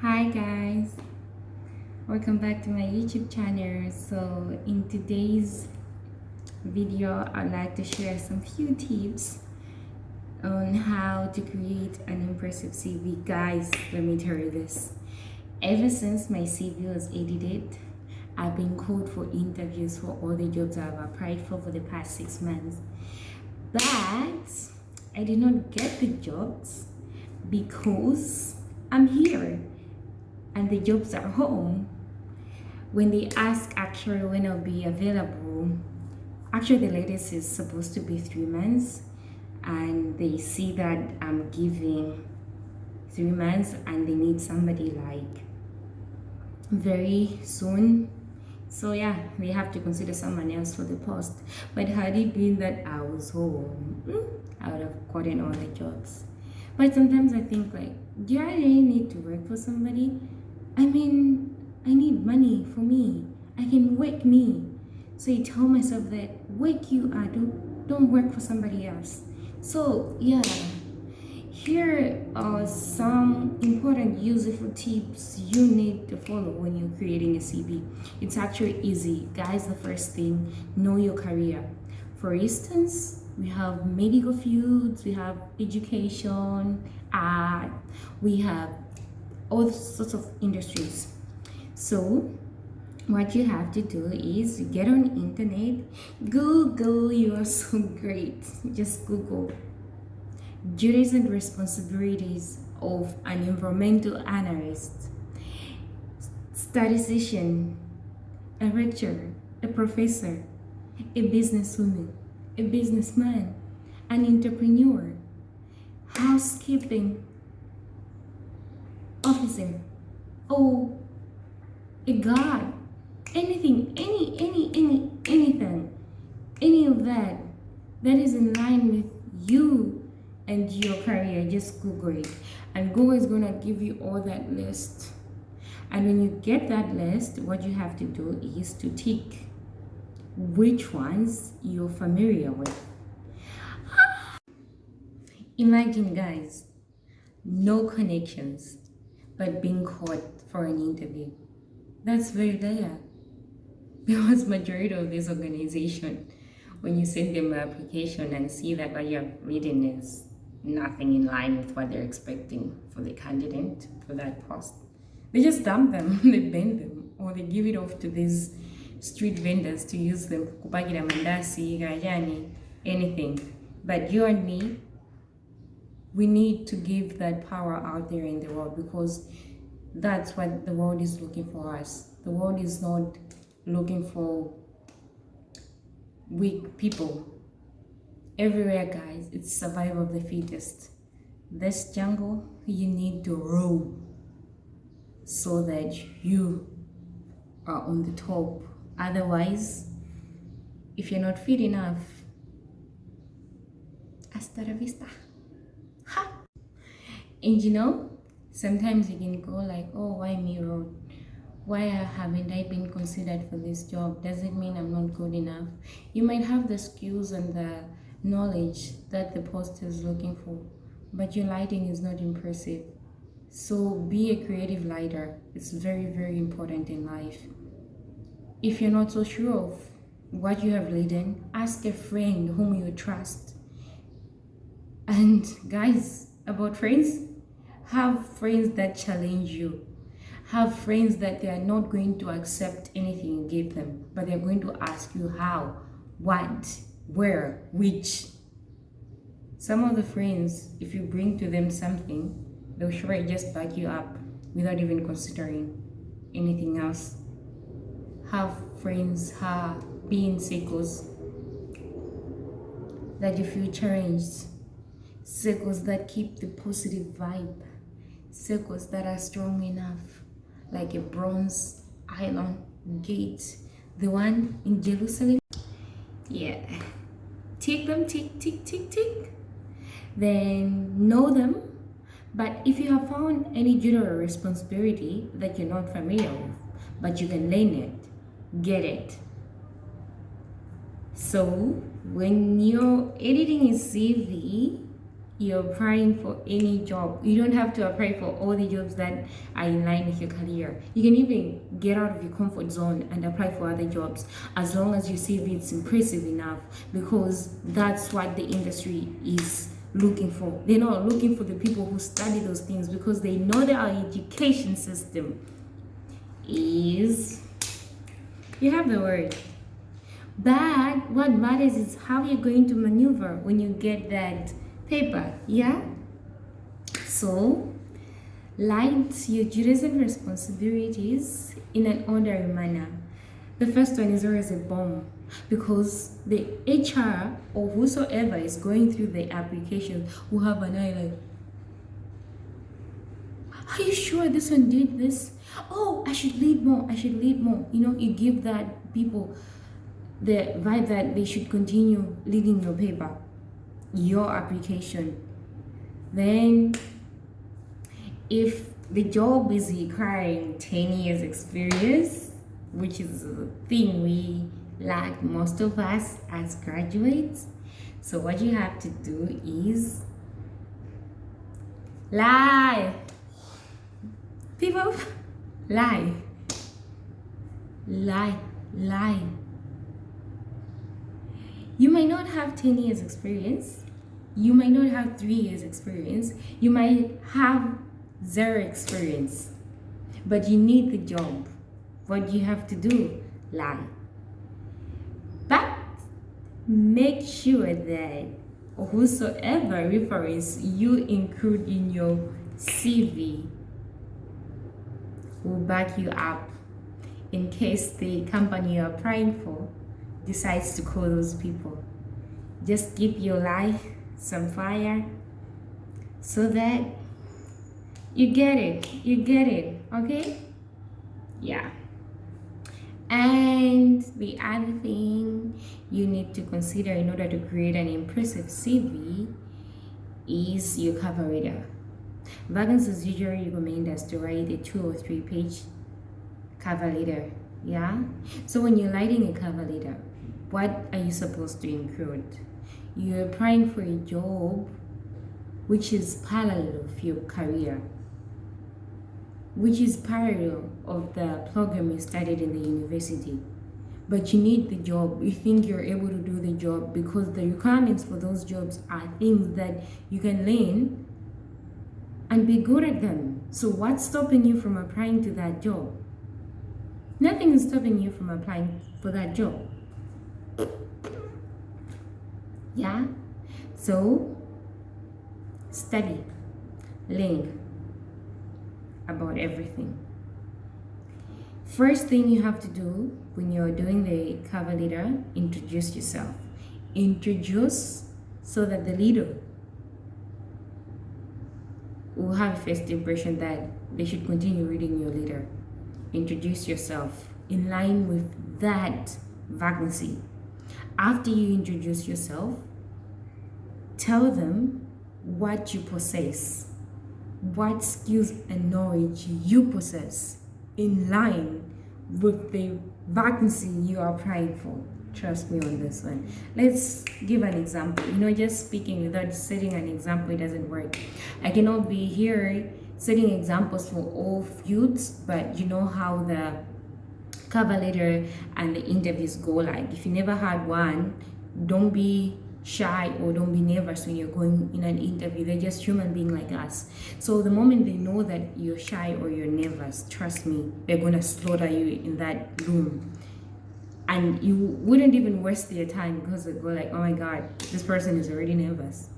Hi guys, welcome back to my YouTube channel. So in today's video, I'd like to share some few tips on how to create an impressive CV. Guys, let me tell you this. Ever since my CV was edited, I've been called for interviews for all the jobs I've applied for the past 6 months. But I did not get the jobs because I'm here and the jobs are home. When they ask actually when I'll be available, actually the latest is supposed to be 3 months, and they see that I'm giving 3 months and they need somebody like very soon. So yeah, they have to consider someone else for the post. But had it been that I was home, I would have gotten all the jobs. But sometimes I think like, do I really need to work for somebody? I mean, I need money for me. I can work me. So I tell myself that work you are, don't work for somebody else. So yeah, here are some important useful tips you need to follow when you're creating a CV. It's actually easy. Guys, the first thing, know your career. For instance, we have medical fields, we have education, art, we have all sorts of industries. So what you have to do is get on internet, Google. You are so great. Just Google duties and responsibilities of an environmental analyst, statistician, a lecturer, a professor, a businesswoman, a businessman, an entrepreneur, housekeeping officer, or a guard, anything, anything, any of that is in line with you and your career. Just Google it, and Google is gonna give you all that list. And when you get that list, what you have to do is to tick which ones you're familiar with. Imagine, guys, no connections, but being called for an interview. That's very rare, because majority of this organization, when you send them an application and see that what you're reading is nothing in line with what they're expecting for the candidate for that post, they just dump them, they ban them, or they give it off to these street vendors to use them, kupagira mandasi, gajani, anything. But you and me, we need to give that power out there in the world, because that's what the world is looking for us. The world is not looking for weak people. Everywhere, guys, it's survival of the fittest. This jungle, you need to roll so that you are on the top. Otherwise, if you're not fit enough, hasta la vista. Ha! And you know, sometimes you can go like, oh, why me, road? Why haven't I been considered for this job? Does it mean I'm not good enough? You might have the skills and the knowledge that the post is looking for, but your lighting is not impressive. So be a creative lighter. It's very, very important in life. If you're not so sure of what you have written, ask a friend whom you trust. And guys, about friends, have friends that challenge you. Have friends that they are not going to accept anything you give them, but they're going to ask you how, what, where, which. Some of the friends, if you bring to them something, they'll surely just back you up without even considering anything else. Have friends, be in circles that you feel challenged, circles that keep the positive vibe, circles that are strong enough, like a bronze island gate, the one in Jerusalem. Yeah, tick them, tick, tick, tick, tick. Then know them. But if you have found any duty or responsibility that you're not familiar with, but you can learn it, get it. So when you're editing a CV, you're applying for any job. You don't have to apply for all the jobs that are in line with your career. You can even get out of your comfort zone and apply for other jobs as long as your CV is impressive enough, because that's what the industry is looking for. They're not looking for the people who study those things, because they know that our education system is, you have the word, but what matters is how you're going to maneuver when you get that paper. Yeah, so write your duties and responsibilities in an orderly manner. The first one is always a bomb, because the HR or whosoever is going through the application will have an eye like, are you sure this one did this? Oh, I should leave more. I should leave more. You know, you give that people the vibe that they should continue leading your paper, your application. Then, if the job is requiring 10 years experience, which is a thing we lack, most of us as graduates, so what you have to do is lie. People, lie. You might not have 10 years experience. You might not have 3 years experience. You might have 0 experience. But you need the job. What you have to do? Lie. But make sure that whosoever reference you include in your CV will back you up in case the company you're applying for decides to call those people. Just give your life some fire so that you get it, okay? Yeah. And the other thing you need to consider in order to create an impressive CV is your cover letter. Vacancies usually recommend us to write a 2 or 3 page cover letter. Yeah, so when you're writing a cover letter, what are you supposed to include? You're applying for a job which is parallel of your career, which is parallel of the program you studied in the university. But you need the job. You think you're able to do the job because the requirements for those jobs are things that you can learn and be good at them. So what's stopping you from applying to that job? Nothing is stopping you from applying for that job. Yeah? So, study, learn about everything. First thing you have to do when you're doing the cover letter, introduce yourself. Introduce so that the leader will have a first impression that they should continue reading your letter. Introduce yourself in line with that vacancy. After you introduce yourself, tell them what you possess, what skills and knowledge you possess in line with the vacancy you are applying for. Trust me on this one. Let's give an example. Just speaking without setting an example, it doesn't work. I cannot be here setting examples for all fields, but you know how the cover letter and the interviews go like. If you never had one, don't be shy or don't be nervous when you're going in an interview. They're just human beings like us. So the moment they know that you're shy or you're nervous, trust me, they're gonna slaughter you in that room. And you wouldn't even waste their time, because they go like, oh my God, this person is already nervous.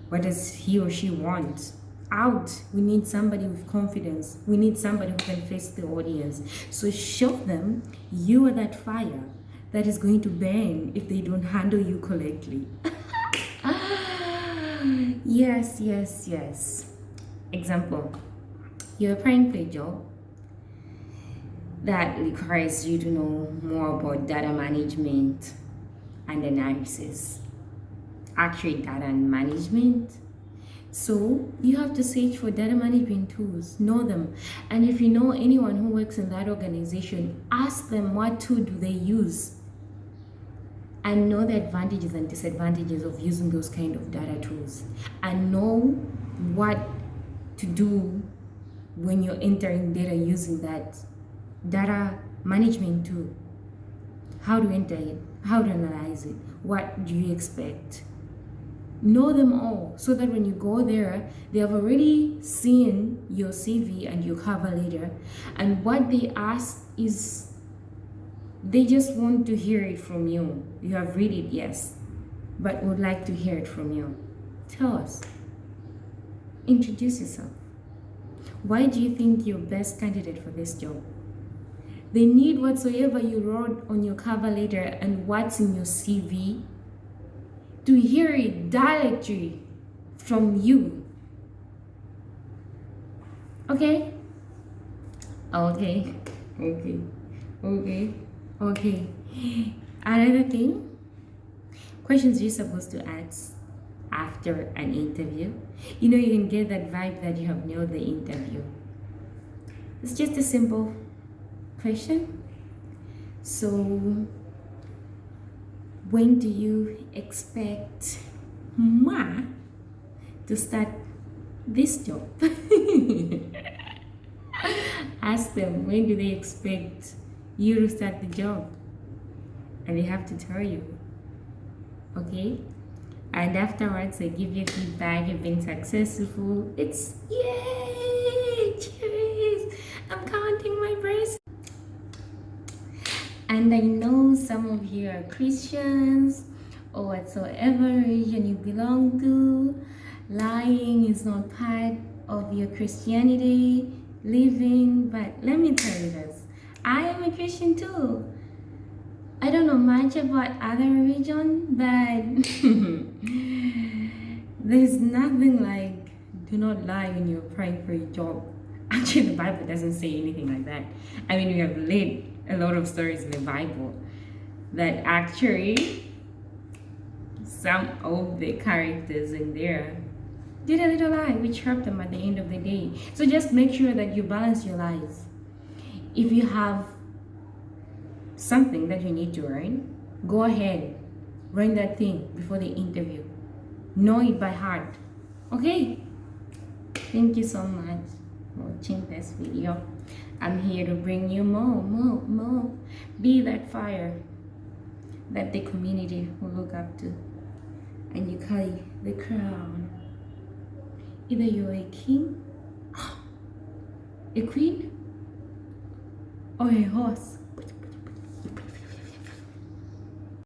What does he or she want? Out. We need somebody with confidence. We need somebody who can face the audience. So show them you are that fire that is going to burn if they don't handle you correctly. Yes. Example, you're applying for a job that requires you to know more about data management and analysis, accurate data and management. So you have to search for data management tools, know them. And if you know anyone who works in that organization, ask them what tool do they use. and know the advantages and disadvantages of using those kind of data tools, and know what to do when you're entering data using that data management tool. How to enter it, how to analyze it, what do you expect. Know them all so that when you go there, they have already seen your CV and your cover letter, and what they ask is they just want to hear it from you. You have read it, yes, but would like to hear it from you. Tell us. Introduce yourself. Why do you think you're best candidate for this job? They need whatsoever you wrote on your cover letter and what's in your CV to hear it directly from you. Okay? Okay. Another thing, questions you're supposed to ask after an interview. You can get that vibe that you have nailed the interview. It's just a simple question. So, when do you expect moi to start this job? Ask them, when do they expect you to start the job? And they have to tell you. Okay? And afterwards, they give you feedback. You've been successful. It's yay! Cheers! I'm counting my bracelets. And I know some of you are Christians or whatsoever religion you belong to. Lying is not part of your Christianity living. But let me tell you this. I am a Christian too. I don't know much about other religion, but there's nothing like do not lie when you're applying for a job. Actually, the Bible doesn't say anything like that. I mean, we have read a lot of stories in the Bible that actually some of the characters in there did a little lie, which hurt them at the end of the day. So just make sure that you balance your lies. If you have something that you need to learn, go ahead, learn that thing before the interview. Know it by heart. Okay? Thank you so much for watching this video. I'm here to bring you more. Be that fire that the community will look up to, and you carry the crown. Either you're a king, a queen, or a horse.